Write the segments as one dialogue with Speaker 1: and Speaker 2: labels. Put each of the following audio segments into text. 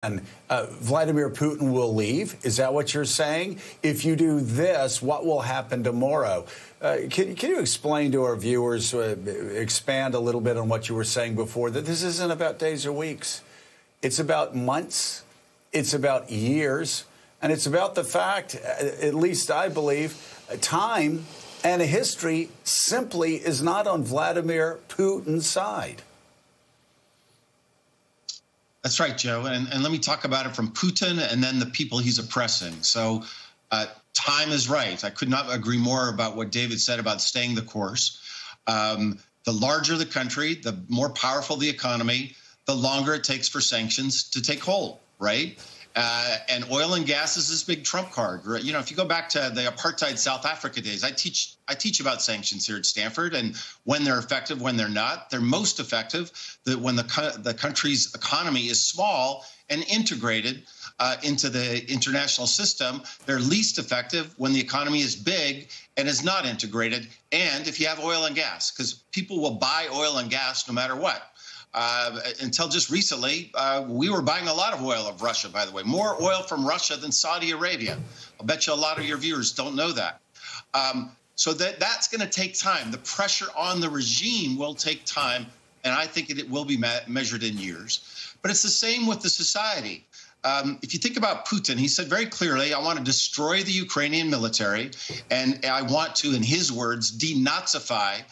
Speaker 1: And Vladimir Putin will leave. Is that what you're saying? If you do this, what will happen tomorrow? Can you explain to our viewers, expand a little bit on what you were saying before, that this isn't about days or weeks. It's about months. It's about years. And it's about the fact, at least I believe, time and history simply is not on Vladimir Putin's side.
Speaker 2: That's right, Joe. And let me talk about it from Putin and then the people he's oppressing. So time is right. I could not agree more about what David said about staying the course. The larger the country, the more powerful the economy, the longer it takes for sanctions to take hold, right? And oil and gas is this big trump card. Right? You know, if you go back to the apartheid South Africa days, I teach about sanctions here at Stanford and when they're effective, when they're not. They're most effective when the country's economy is small and integrated into the international system. They're least effective when the economy is big and is not integrated. And if you have oil and gas, because people will buy oil and gas no matter what. Until just recently, we were buying a lot of oil of Russia, by the way, more oil from Russia than Saudi Arabia. I'll bet you a lot of your viewers don't know that. So that's going to take time. The pressure on the regime will take time, and I think it will be measured in years. But it's the same with the society. If you think about Putin, he said very clearly, I want to destroy the Ukrainian military, and I want to, in his words, denazify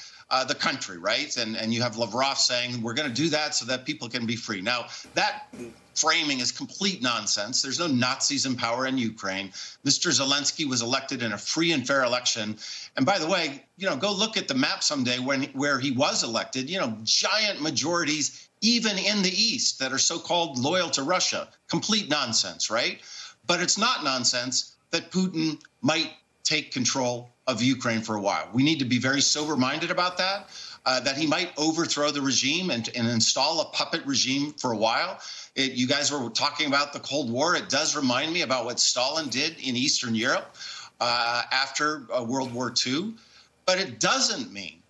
Speaker 2: the country, right? And you have Lavrov saying, we're going to do that so that people can be free. Now, that framing is complete nonsense. There's no Nazis in power in Ukraine. Mr. Zelensky was elected in a free and fair election. And by the way, you know, go look at the map someday where he was elected, you know, giant majorities, even in the East, that are so-called loyal to Russia. Complete nonsense, right? But it's not nonsense that Putin might take control of Ukraine for a while. We need to be very sober-minded about that, that he might overthrow the regime and install a puppet regime for a while. You guys were talking about the Cold War. It does remind me about what Stalin did in Eastern Europe after World War II. But it doesn't mean,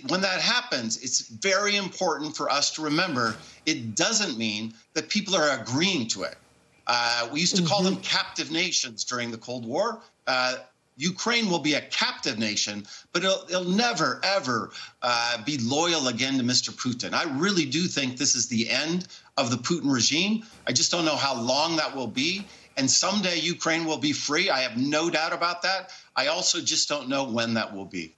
Speaker 2: when that happens, it's very important for us to remember, it doesn't mean that people are agreeing to it. We used to call them captive nations during the Cold War. Ukraine will be a captive nation, but it'll never, ever be loyal again to Mr. Putin. I really do think this is the end of the Putin regime. I just don't know how long that will be. And someday Ukraine will be free. I have no doubt about that. I also just don't know when that will be.